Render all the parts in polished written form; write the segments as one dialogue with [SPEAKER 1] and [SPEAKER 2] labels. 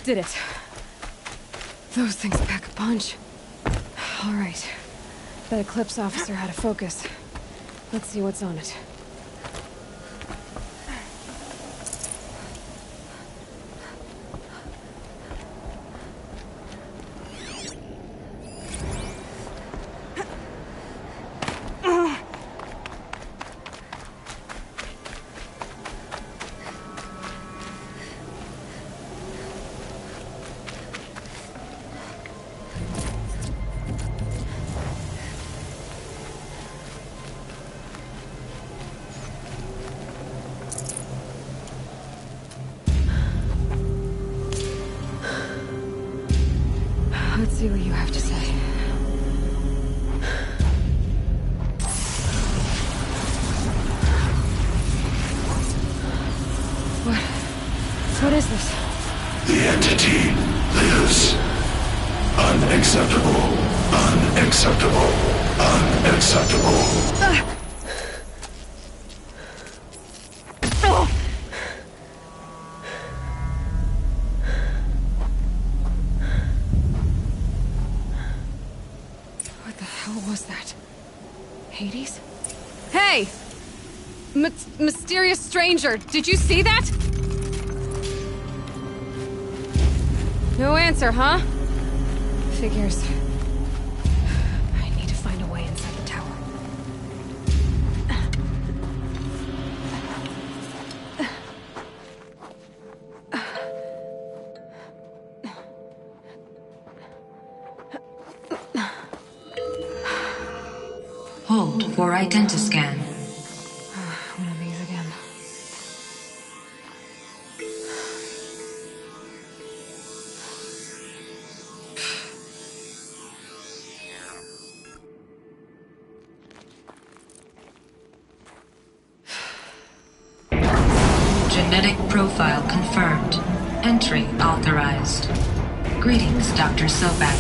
[SPEAKER 1] Did it. Those things pack a punch. All right. That Eclipse officer had a focus. Let's see what's on it. Let's see what you have to say. What is this?
[SPEAKER 2] The entity lives. Unacceptable. Unacceptable. Unacceptable.
[SPEAKER 1] What the hell was that? Hades? Hey! Mysterious stranger, did you see that? No answer, huh? Figures. I need to find a way inside the tower.
[SPEAKER 3] Hold for identiscan.
[SPEAKER 1] One of these again.
[SPEAKER 3] Genetic profile confirmed. Entry authorized. Greetings, Dr. Sobek.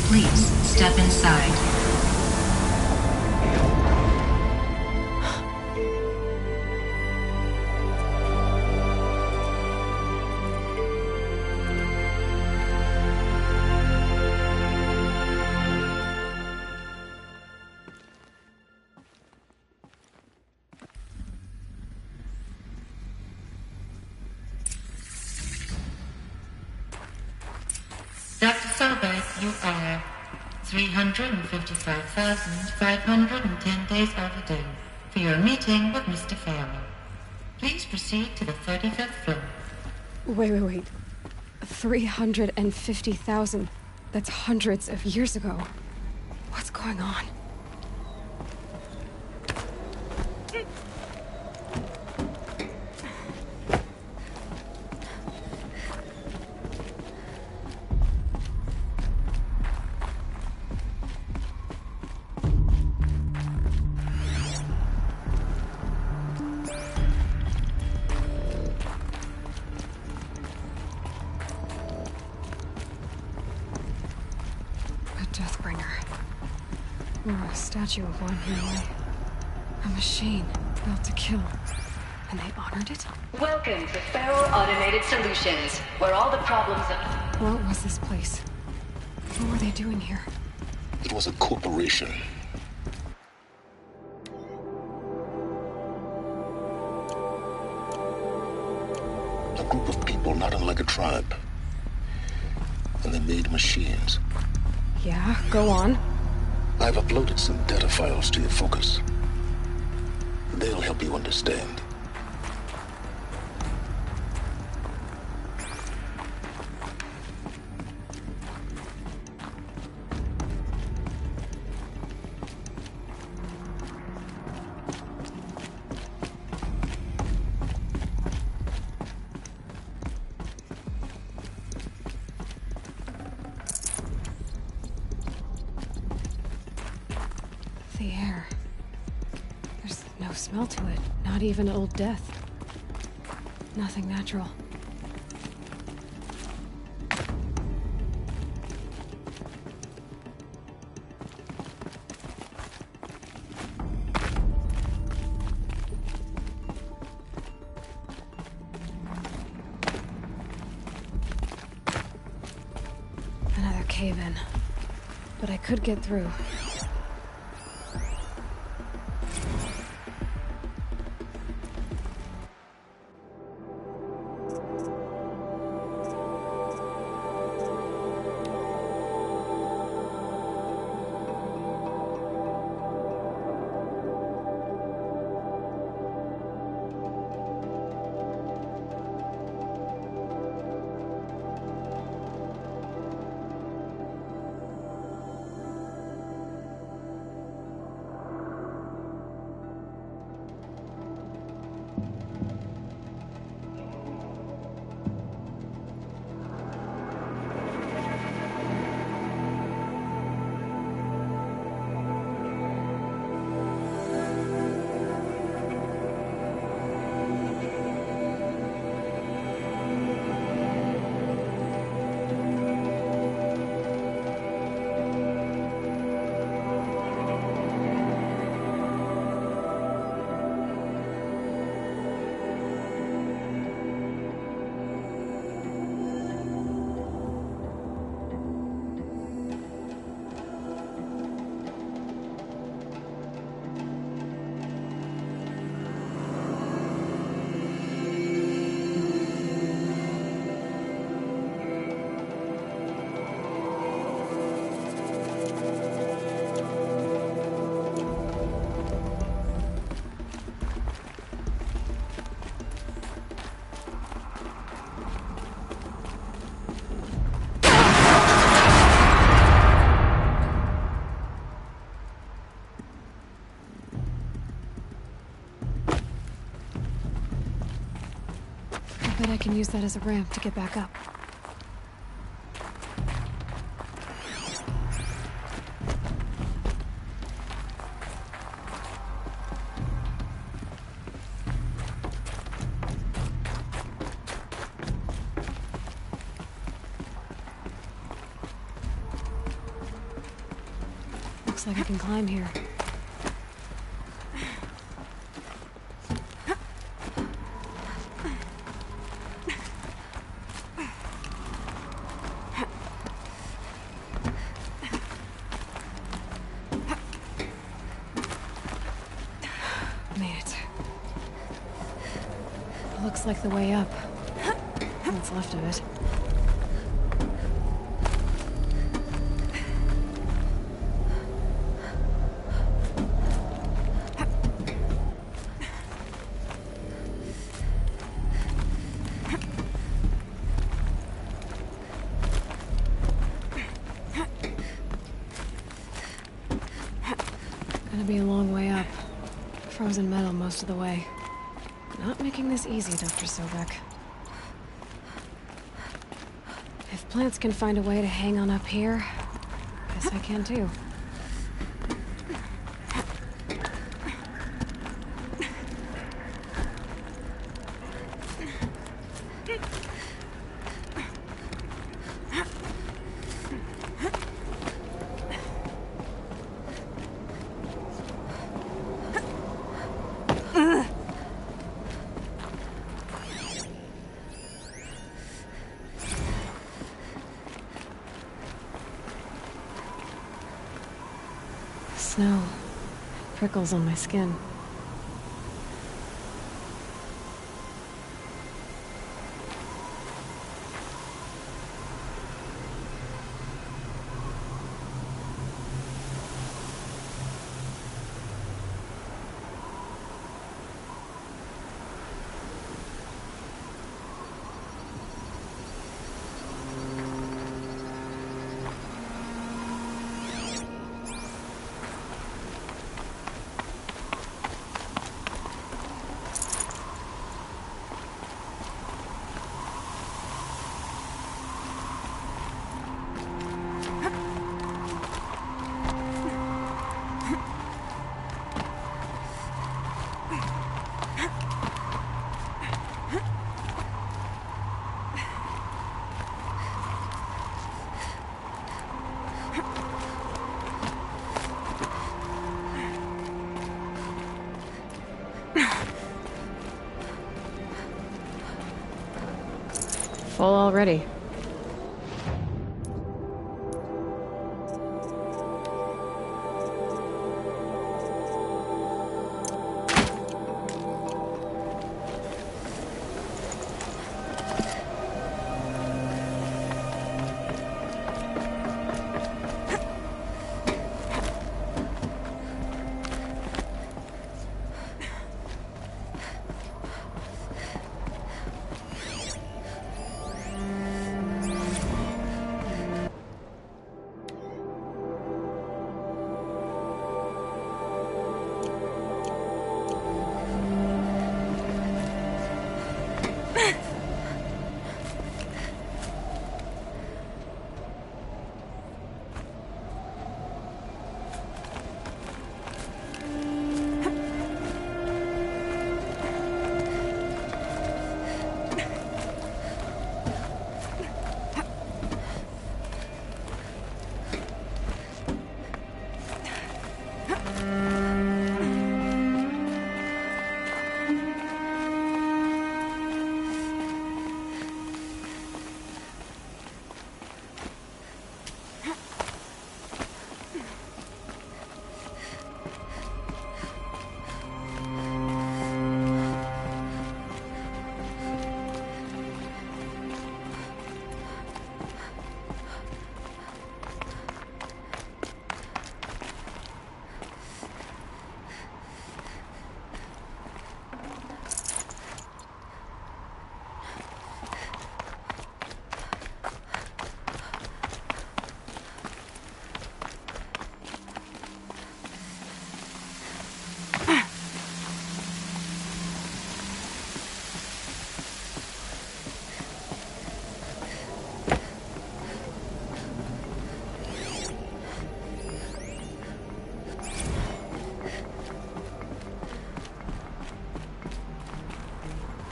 [SPEAKER 3] Please step inside.
[SPEAKER 4] Dr. Sobek, you are 355,510 days overdue for your meeting with Mr. Fairley. Please proceed to the 35th floor.
[SPEAKER 1] Wait. 350,000. That's hundreds of years ago. What's going on? Or a statue of one anyway. A machine built to kill. And they honored it?
[SPEAKER 5] Welcome to Feral Automated Solutions, where all the problems of...
[SPEAKER 1] What was this place? What were they doing here?
[SPEAKER 2] It was a corporation. A group of people not unlike a tribe. And they made machines.
[SPEAKER 1] Yeah, go on.
[SPEAKER 2] I've uploaded some data files to your focus. They'll help you understand.
[SPEAKER 1] The air. There's no smell to it. Not even old death. Nothing natural. cave-in. But I could get through. Bet I can use that as a ramp to get back up. Looks like I can climb here. Looks like the way up. What's left of it. Gonna be a long way up. Frozen metal most of the way. Not making this easy, Dr. Sobek. If plants can find a way to hang on up here, guess I can too. Snow prickles on my skin. Full already.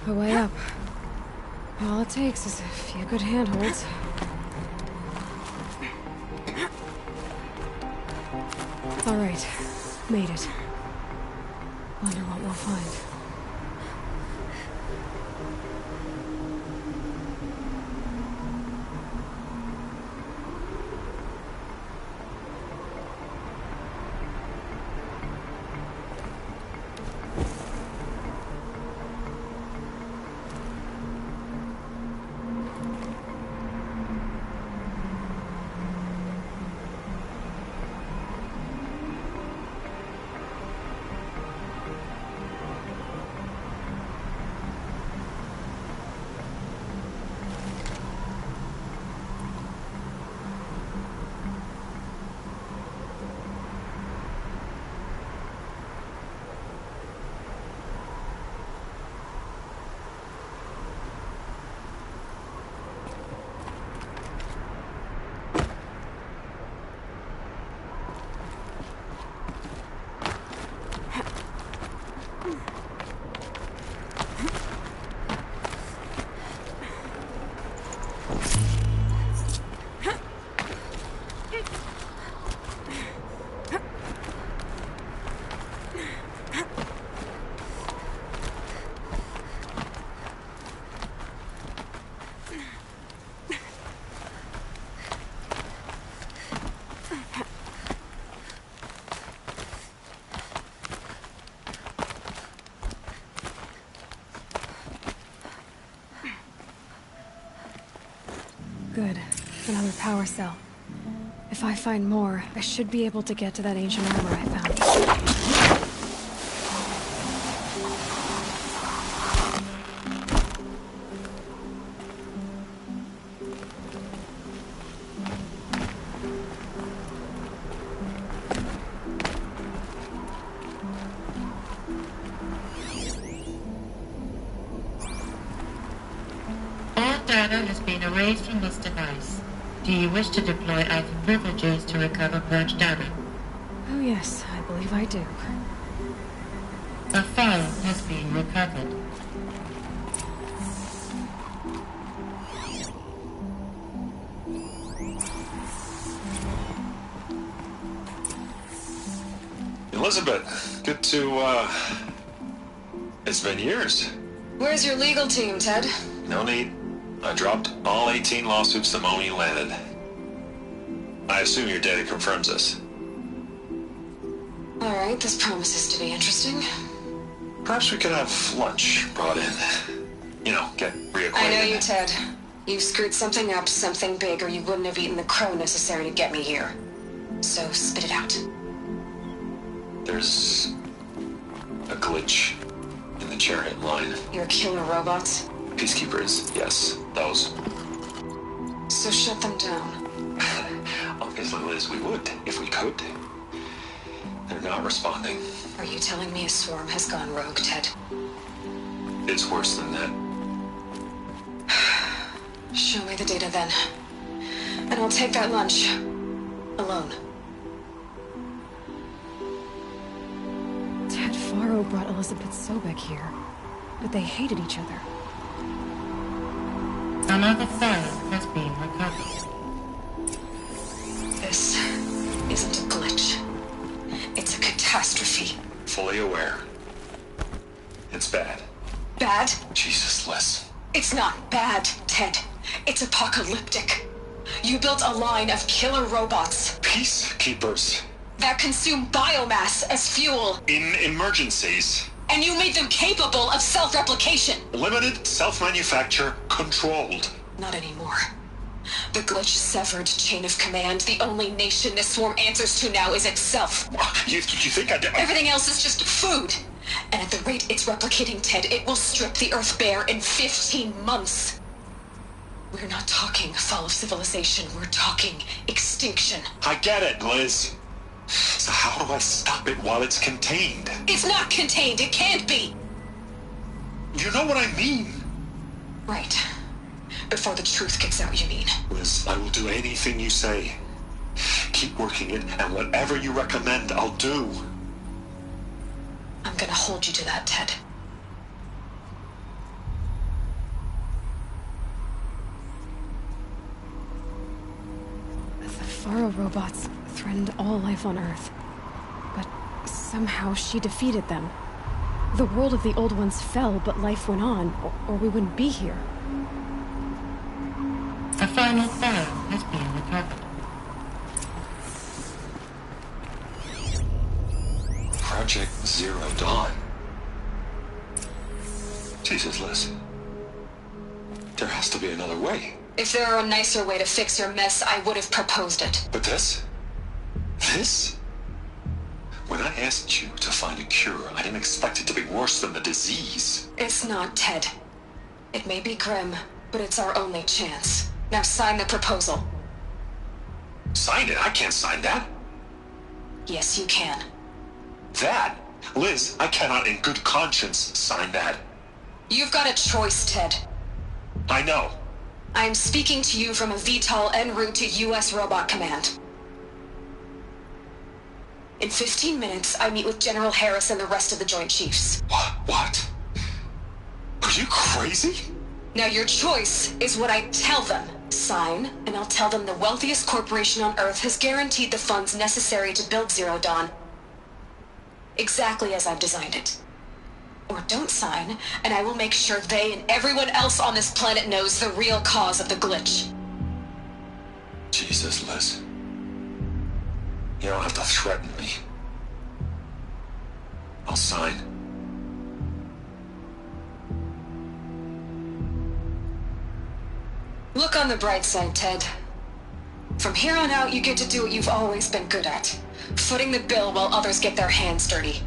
[SPEAKER 1] a way up. All it takes is a few good handholds. All right, made it. Wonder what we'll find. Good. Another power cell. If I find more, I should be able to get to that ancient armor I found.
[SPEAKER 4] Data has been erased from this device. Do you wish to deploy either privileges to recover purged data?
[SPEAKER 1] Oh yes, I believe I do.
[SPEAKER 4] A file has been recovered.
[SPEAKER 6] Elizabeth, good to, it's been years.
[SPEAKER 1] Where's your legal team, Ted?
[SPEAKER 6] No need. I dropped all 18 lawsuits the moment you landed. I assume your data confirms this.
[SPEAKER 1] All right, this promises to be interesting.
[SPEAKER 6] Perhaps we could have lunch brought in. You know, get reacquainted.
[SPEAKER 1] I know you, Ted. You've screwed something up, something big, or you wouldn't have eaten the crow necessary to get me here. So, spit it out.
[SPEAKER 6] There's a glitch in the chariot line.
[SPEAKER 1] Your killer robots?
[SPEAKER 6] Peacekeepers, yes, those.
[SPEAKER 1] So shut them down.
[SPEAKER 6] Obviously, Liz, we would, if we could. They're not responding.
[SPEAKER 1] Are you telling me a swarm has gone rogue, Ted?
[SPEAKER 6] It's worse than that.
[SPEAKER 1] Show me the data then. And I'll take that lunch. Alone. Ted Faro brought Elizabeth Sobek here. But they hated each other.
[SPEAKER 4] Another file has been recovered.
[SPEAKER 1] This isn't a glitch. It's a catastrophe.
[SPEAKER 6] Fully aware. It's bad.
[SPEAKER 1] Bad?
[SPEAKER 6] Jesus, Liz.
[SPEAKER 1] It's not bad, Ted. It's apocalyptic. You built a line of killer robots
[SPEAKER 6] Peacekeepers.
[SPEAKER 1] that consume biomass as fuel,
[SPEAKER 6] In emergencies.
[SPEAKER 1] and you made them capable of self-replication.
[SPEAKER 6] Limited, self-manufacture, controlled.
[SPEAKER 1] Not anymore. The glitch severed chain of command. The only nation this swarm answers to now is itself.
[SPEAKER 6] You think I did?
[SPEAKER 1] Everything else is just food. And at the rate it's replicating, Ted, it will strip the Earth bare in 15 months. We're not talking fall of civilization. We're talking extinction.
[SPEAKER 6] I get it, Liz. So how do I stop it while it's contained?
[SPEAKER 1] It's not contained. It can't be.
[SPEAKER 6] You know what I mean?
[SPEAKER 1] Right. Before the truth gets out, you mean?
[SPEAKER 6] Liz, I will do anything you say. Keep working it, and whatever you recommend, I'll do.
[SPEAKER 1] I'm gonna hold you to that, Ted.
[SPEAKER 7] Faro robots threatened all life on Earth. But somehow she defeated them. The world of the Old Ones fell, but life went on, or we wouldn't be here.
[SPEAKER 4] A final Pharaoh has been recovered.
[SPEAKER 6] Project Zero Dawn. Jesus, Liz. There has to be another way.
[SPEAKER 1] If there were a nicer way to fix your mess, I would have proposed it.
[SPEAKER 6] But this? This? When I asked you to find a cure, I didn't expect it to be worse than the disease.
[SPEAKER 1] It's not, Ted. It may be grim, but it's our only chance. Now sign the proposal.
[SPEAKER 6] Sign it? I can't sign that.
[SPEAKER 1] Yes, you can.
[SPEAKER 6] That? Liz, I cannot in good conscience sign that.
[SPEAKER 1] You've got a choice, Ted.
[SPEAKER 6] I know.
[SPEAKER 1] I am speaking to you from a VTOL en route to U.S. Robot Command. In 15 minutes, I meet with General Harris and the rest of the Joint Chiefs.
[SPEAKER 6] What? Are you crazy?
[SPEAKER 1] Now your choice is what I tell them. Sign, and I'll tell them the wealthiest corporation on Earth has guaranteed the funds necessary to build Zero Dawn. Exactly as I've designed it. Or don't sign, and I will make sure they and everyone else on this planet knows the real cause of the glitch.
[SPEAKER 6] Jesus, Liz. You don't have to threaten me. I'll sign.
[SPEAKER 1] Look on the bright side, Ted. From here on out, you get to do what you've always been good at. Footing the bill while others get their hands dirty.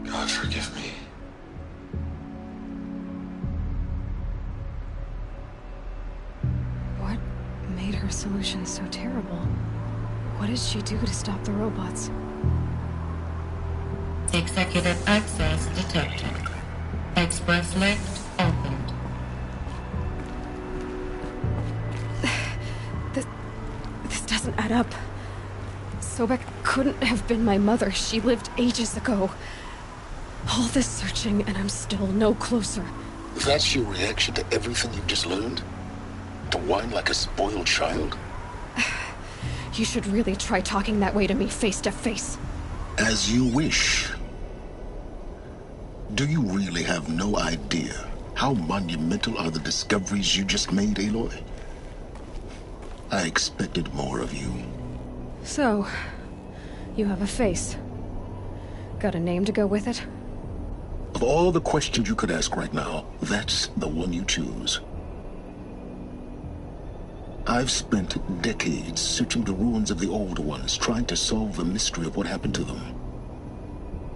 [SPEAKER 6] God forgive me.
[SPEAKER 7] What made her solution so terrible? What did she do to stop the robots?
[SPEAKER 4] Executive access detected. Express lift opened.
[SPEAKER 7] This doesn't add up. Sobek couldn't have been my mother. She lived ages ago. All this searching, and I'm still no closer.
[SPEAKER 2] That's your reaction to everything you've just learned? To whine like a spoiled child?
[SPEAKER 7] You should really try talking that way to me face to face.
[SPEAKER 2] As you wish. Do you really have no idea how monumental are the discoveries you just made, Aloy? I expected more of you.
[SPEAKER 7] So, you have a face. Got a name to go with it?
[SPEAKER 2] Of all the questions you could ask right now, that's the one you choose. I've spent decades searching the ruins of the Old Ones, trying to solve the mystery of what happened to them.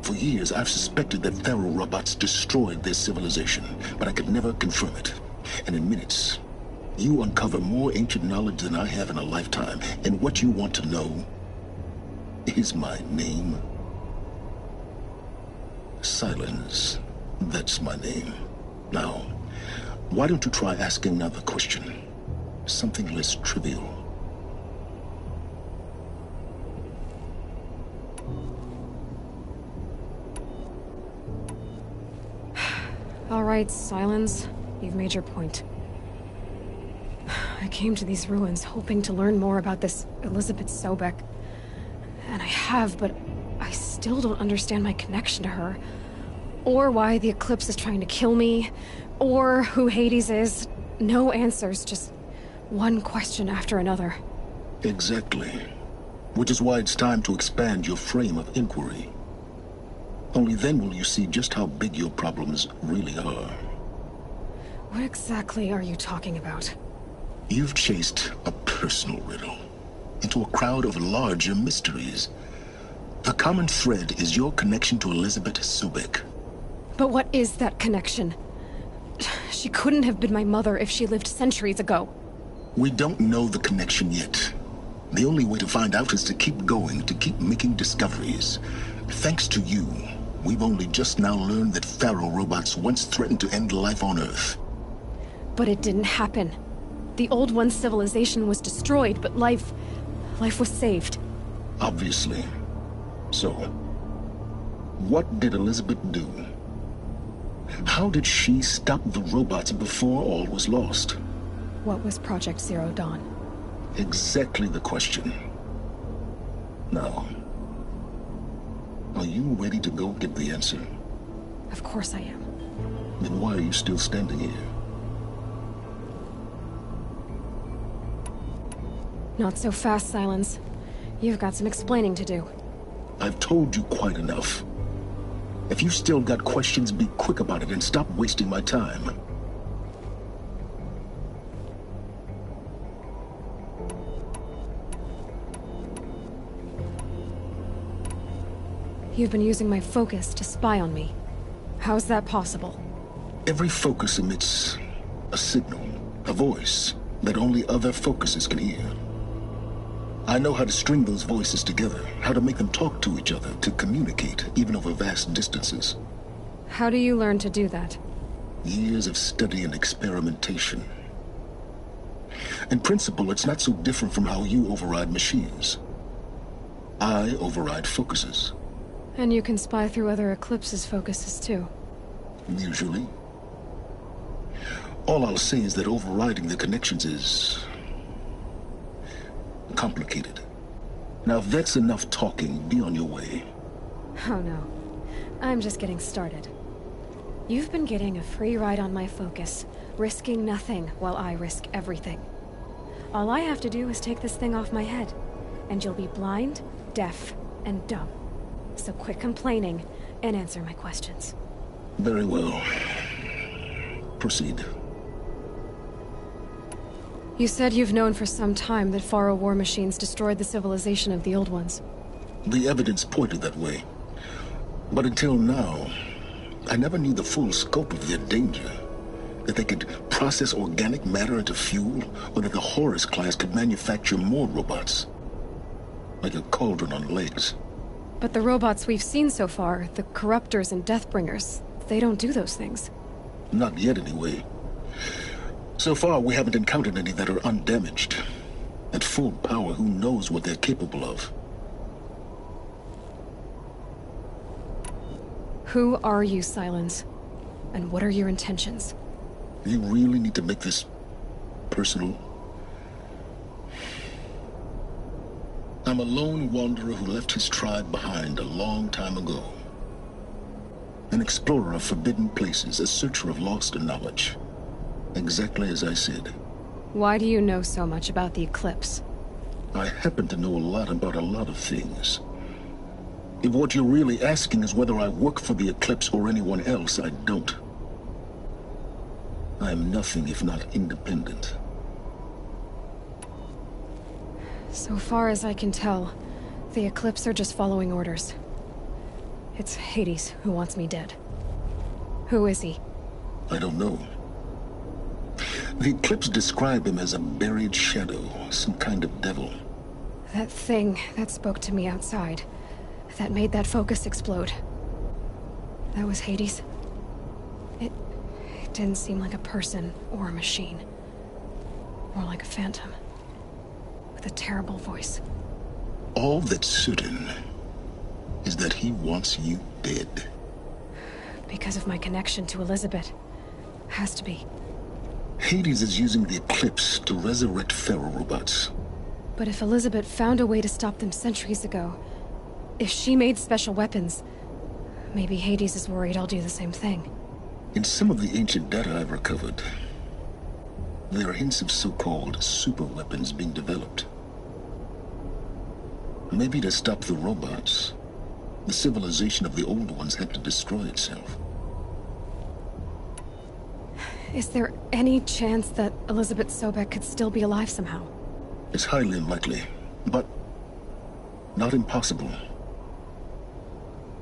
[SPEAKER 2] For years, I've suspected that Faro robots destroyed their civilization, but I could never confirm it. And in minutes, you uncover more ancient knowledge than I have in a lifetime, and what you want to know is my name. Silence. That's my name. Now, why don't you try asking another question? Something less trivial.
[SPEAKER 7] All right, Silence. You've made your point. I came to these ruins hoping to learn more about this Elizabeth Sobek. And I have, but I still don't understand my connection to her. Or why the Eclipse is trying to kill me. Or who Hades is. No answers, just one question after another.
[SPEAKER 2] Exactly. Which is why it's time to expand your frame of inquiry. Only then will you see just how big your problems really are.
[SPEAKER 7] What exactly are you talking about?
[SPEAKER 2] You've chased a personal riddle into a crowd of larger mysteries. The common thread is your connection to Elizabeth Sobek.
[SPEAKER 7] But what is that connection? She couldn't have been my mother if she lived centuries ago.
[SPEAKER 2] We don't know the connection yet. The only way to find out is to keep going, to keep making discoveries. Thanks to you, we've only just now learned that Faro robots once threatened to end life on Earth.
[SPEAKER 7] But it didn't happen. The Old One's civilization was destroyed, but life was saved.
[SPEAKER 2] Obviously. So, what did Elizabeth do? How did she stop the robots before all was lost?
[SPEAKER 7] what was Project Zero Dawn?
[SPEAKER 2] Exactly the question. Now, are you ready to go get the answer?
[SPEAKER 7] Of course I am.
[SPEAKER 2] Then why are you still standing here?
[SPEAKER 7] Not so fast, Silence. You've got some explaining to do.
[SPEAKER 2] I've told you quite enough. If you've still got questions, be quick about it and stop wasting my time.
[SPEAKER 7] You've been using my focus to spy on me. How's that possible?
[SPEAKER 2] Every focus emits a signal, a voice, that only other focuses can hear. I know how to string those voices together, how to make them talk to each other, to communicate, even over vast distances.
[SPEAKER 7] How do you learn to do that?
[SPEAKER 2] Years of study and experimentation. In principle, it's not so different from how you override machines. I override focuses.
[SPEAKER 7] And you can spy through other Eclipse's focuses too.
[SPEAKER 2] Usually. All I'll say is that overriding the connections is complicated. Now, if that's enough talking, be on your way.
[SPEAKER 7] Oh no. I'm just getting started. You've been getting a free ride on my focus, risking nothing while I risk everything. All I have to do is take this thing off my head, and you'll be blind, deaf, and dumb. So quit complaining and answer my questions.
[SPEAKER 2] Very well. Proceed.
[SPEAKER 7] You said you've known for some time that Faro war machines destroyed the civilization of the old ones.
[SPEAKER 2] The evidence pointed that way. But until now, I never knew the full scope of their danger. That they could process organic matter into fuel, or that the Horus class could manufacture more robots. Like a cauldron on legs.
[SPEAKER 7] But the robots we've seen so far, the Corruptors and Deathbringers, they don't do those things.
[SPEAKER 2] Not yet, anyway. So far, we haven't encountered any that are undamaged. At full power, who knows what they're capable of?
[SPEAKER 7] Who are you, Silence? And what are your intentions?
[SPEAKER 2] You really need to make this personal? I'm a lone wanderer who left his tribe behind a long time ago. An explorer of forbidden places, a searcher of lost knowledge. Exactly as I said.
[SPEAKER 7] Why do you know so much about the Eclipse?
[SPEAKER 2] I happen to know a lot about a lot of things. If what you're really asking is whether I work for the Eclipse or anyone else, I don't. I am nothing if not independent.
[SPEAKER 7] So far as I can tell, the Eclipse are just following orders. It's Hades who wants me dead. Who is he?
[SPEAKER 2] I don't know. The Eclipse describe him as a buried shadow, some kind of devil.
[SPEAKER 7] That thing that spoke to me outside, that made that focus explode. That was Hades? It didn't seem like a person or a machine. More like a phantom. With a terrible voice.
[SPEAKER 2] All that's certain is that he wants you dead.
[SPEAKER 7] Because of my connection to Elizabeth. Has to be.
[SPEAKER 2] Hades is using the Eclipse to resurrect Pharaoh robots.
[SPEAKER 7] But if Elizabeth found a way to stop them centuries ago, if she made special weapons, maybe Hades is worried I'll do the same thing.
[SPEAKER 2] In some of the ancient data I've recovered, there are hints of so-called super weapons being developed. Maybe to stop the robots, the civilization of the old ones had to destroy itself.
[SPEAKER 7] Is there any chance that Elizabeth Sobek could still be alive somehow?
[SPEAKER 2] It's highly unlikely, but not impossible.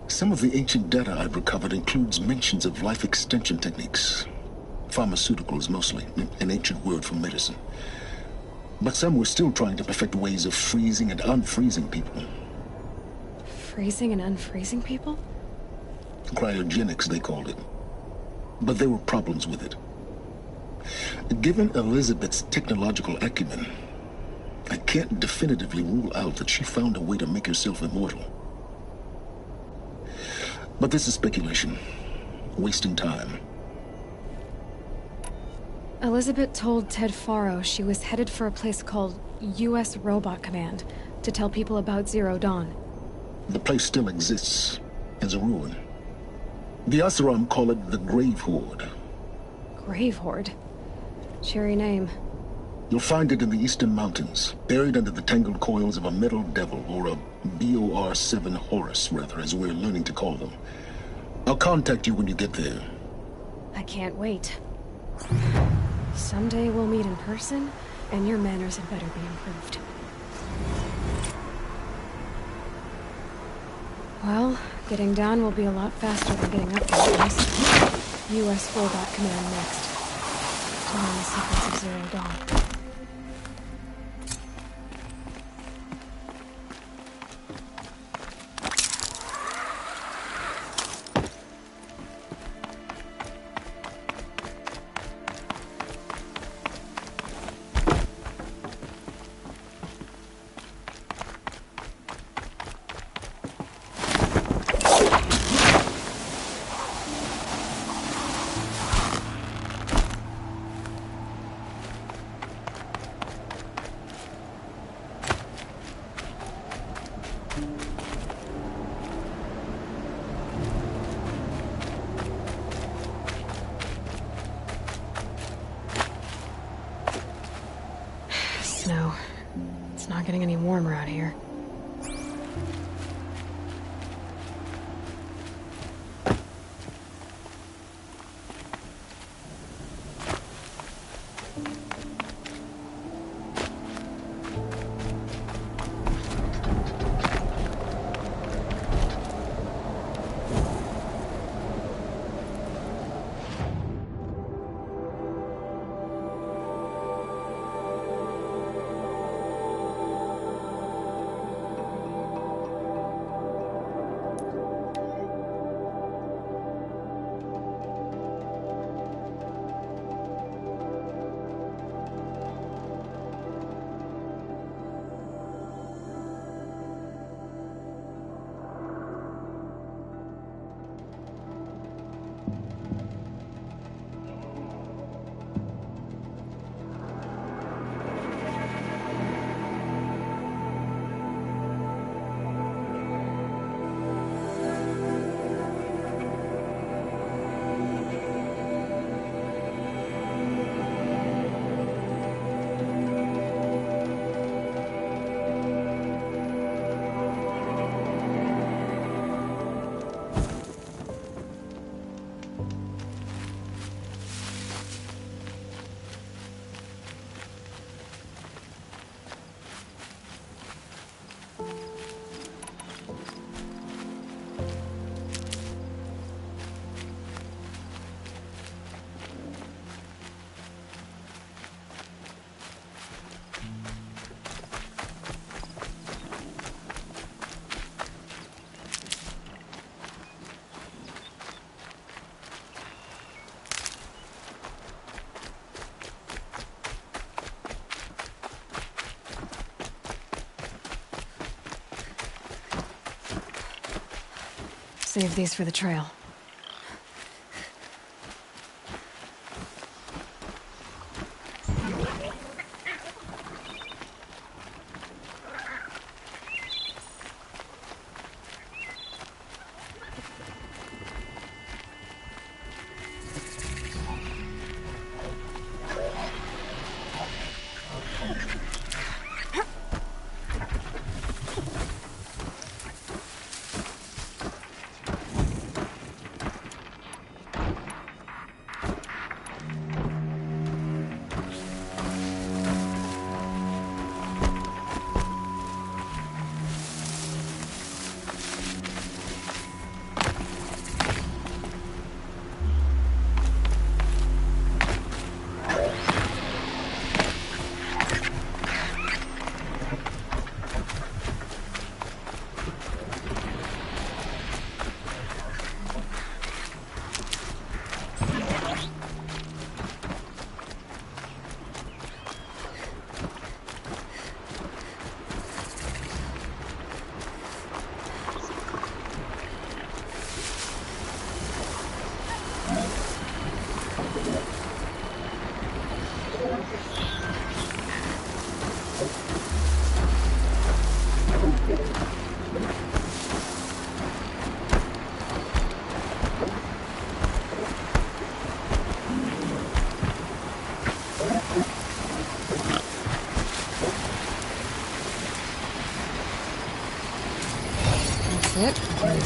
[SPEAKER 2] Some of the ancient data I've recovered includes mentions of life extension techniques. Pharmaceuticals, mostly, an ancient word for medicine. But some were still trying to perfect ways of freezing and unfreezing people.
[SPEAKER 7] Freezing and unfreezing people?
[SPEAKER 2] Cryogenics, they called it. But there were problems with it. Given Elizabeth's technological acumen, I can't definitively rule out that she found a way to make herself immortal. But this is speculation. Wasting time.
[SPEAKER 7] Elizabeth told Ted Faro she was headed for a place called U.S. Robot Command to tell people about Zero Dawn.
[SPEAKER 2] The place still exists as a ruin. The Asaram call it the Grave Horde.
[SPEAKER 7] Grave Horde? Cheery name.
[SPEAKER 2] You'll find it in the eastern mountains, buried under the tangled coils of a metal devil, or a BOR-7 Horus, rather, as we're learning to call them. I'll contact you when you get there.
[SPEAKER 7] I can't wait. Someday we'll meet in person, and your manners had better be improved. Well, getting down will be a lot faster than getting up there, I guess. U.S. Robot Command next. To learn the secrets of Zero Dawn. Snow. It's not getting any warmer out here. Save these for the trail.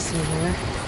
[SPEAKER 7] see here.